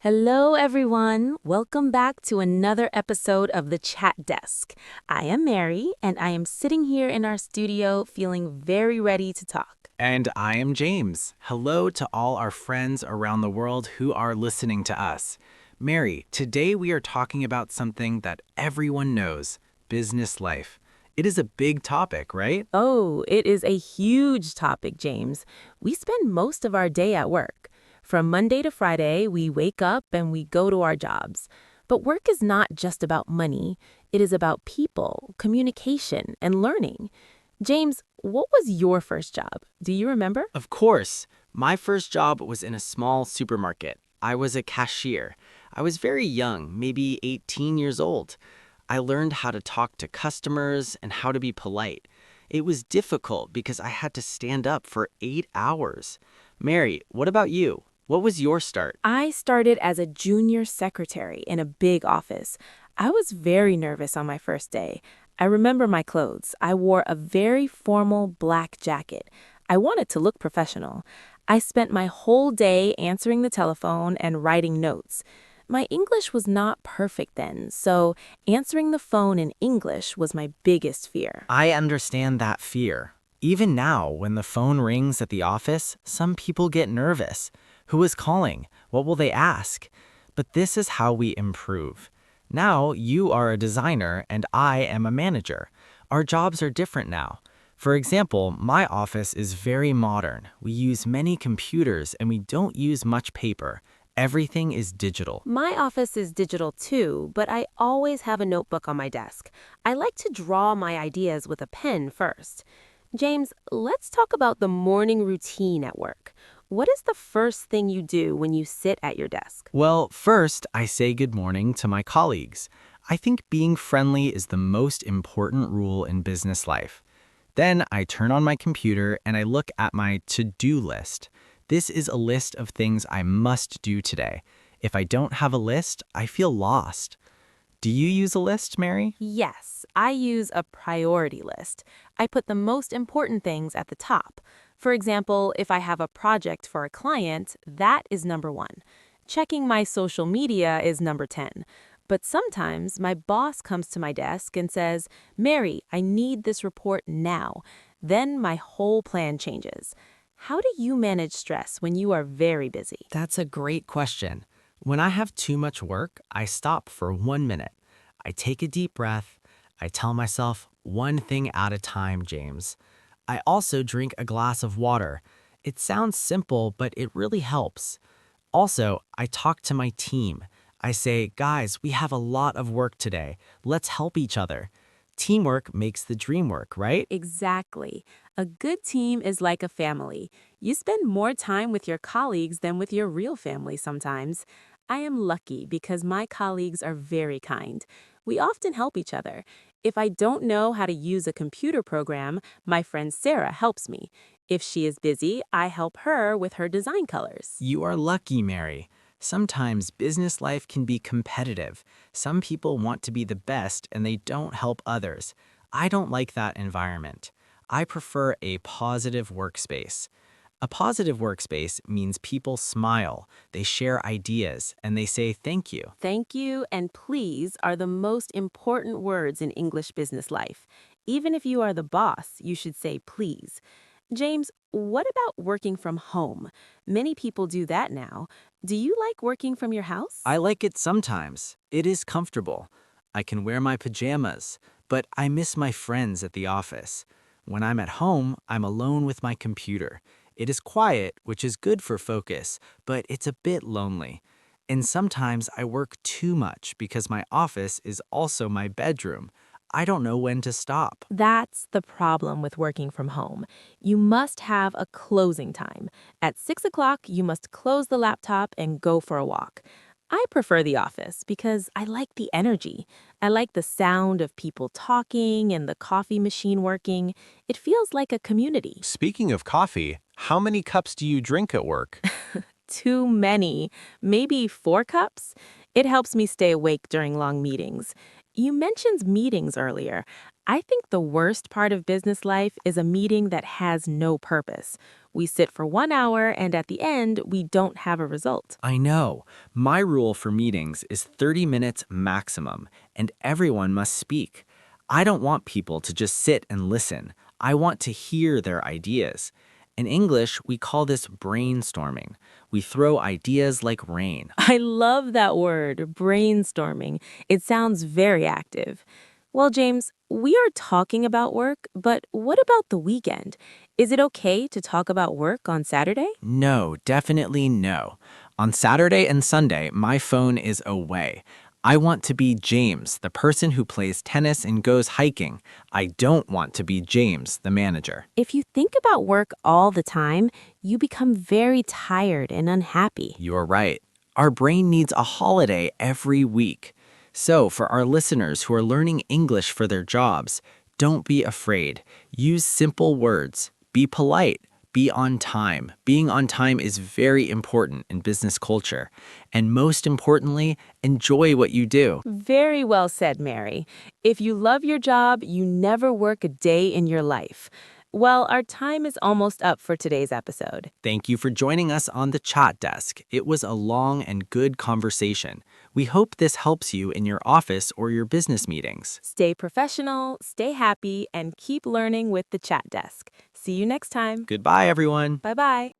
Hello, everyone. Welcome back to another episode of the Chat Desk. I am Mary, and I am sitting here in our studio feeling very ready to talk. And I am James. Hello to all our friends around the world who are listening to us. Mary, today we are talking about something that everyone knows, business life. It is a big topic, right? Oh, it is a huge topic, James. We spend most of our day at work. From Monday to Friday, we wake up and we go to our jobs. But work is not just about money. It is about people, communication, and learning. James, what was your first job? Do you remember? Of course. My first job was in a small supermarket. I was a cashier. I was very young, maybe 18 years old. I learned how to talk to customers and how to be polite. It was difficult because I had to stand up for 8 hours. Mary, what about you? What was your start? I started as a junior secretary in a big office. I was very nervous on my first day. I remember my clothes. I wore a very formal black jacket. I wanted to look professional. I spent my whole day answering the telephone and writing notes. My English was not perfect then, so answering the phone in English was my biggest fear. I understand that fear. Even now, when the phone rings at the office, some people get nervous. Who is calling? What will they ask? But this is how we improve. Now, you are a designer and I am a manager. Our jobs are different now. For example, my office is very modern. We use many computers and we don't use much paper. Everything is digital. My office is digital too, but I always have a notebook on my desk. I like to draw my ideas with a pen first. James, let's talk about the morning routine at work. What is the first thing you do when you sit at your desk? Well, first, I say good morning to my colleagues. I think being friendly is the most important rule in business life. Then I turn on my computer and I look at my to-do list. This is a list of things I must do today. If I don't have a list, I feel lost. Do you use a list, Mary? Yes, I use a priority list. I put the most important things at the top. For example, if I have a project for a client, that is number 1. Checking my social media is number 10. But sometimes my boss comes to my desk and says, "Mary, I need this report now." Then my whole plan changes. How do you manage stress when you are very busy? That's a great question. When I have too much work, I stop for 1 minute. I take a deep breath. I tell myself one thing at a time, James. I also drink a glass of water. It sounds simple, but it really helps. Also, I talk to my team. I say, guys, we have a lot of work today. Let's help each other. Teamwork makes the dream work, right? Exactly. A good team is like a family. You spend more time with your colleagues than with your real family sometimes. I am lucky because my colleagues are very kind. We often help each other. If I don't know how to use a computer program, my friend Sarah helps me. If she is busy, I help her with her design colors. You are lucky, Mary. Sometimes business life can be competitive. Some people want to be the best and they don't help others. I don't like that environment. I prefer a positive workspace. A positive workspace means people smile, they share ideas, and they say thank you. Thank you and please are the most important words in English business life. Even if you are the boss, you should say please. James, what about working from home? Many people do that now. Do you like working from your house? I like it sometimes. It is comfortable. I can wear my pajamas, but I miss my friends at the office. When I'm at home, I'm alone with my computer. It is quiet, which is good for focus, but it's a bit lonely. And sometimes I work too much because my office is also my bedroom. I don't know when to stop. That's the problem with working from home. You must have a closing time. At 6 o'clock, you must close the laptop and go for a walk. I prefer the office because I like the energy. I like the sound of people talking and the coffee machine working. It feels like a community. Speaking of coffee, how many cups do you drink at work? Too many, maybe 4 cups. It helps me stay awake during long meetings. You mentioned meetings earlier. I think the worst part of business life is a meeting that has no purpose. We sit for 1 hour and at the end, we don't have a result. I know. My rule for meetings is 30 minutes maximum, and everyone must speak. I don't want people to just sit and listen. I want to hear their ideas. In English, we call this brainstorming. We throw ideas like rain. I love that word, brainstorming. It sounds very active. Well, James, we are talking about work, but what about the weekend? Is it okay to talk about work on Saturday? No, definitely no. On Saturday and Sunday, my phone is away. I want to be James, the person who plays tennis and goes hiking. I don't want to be James, the manager. If you think about work all the time, you become very tired and unhappy. You're right. Our brain needs a holiday every week. So, for our listeners who are learning English for their jobs, don't be afraid. Use simple words. Be polite. Be on time. Being on time is very important in business culture. And most importantly, enjoy what you do. Very well said, Mary. If you love your job, you never work a day in your life. Well, our time is almost up for today's episode. Thank you for joining us on the Chat Desk. It was a long and good conversation. We hope this helps you in your office or your business meetings. Stay professional, stay happy, and keep learning with the Chat Desk. See you next time. Goodbye, everyone. Bye-bye.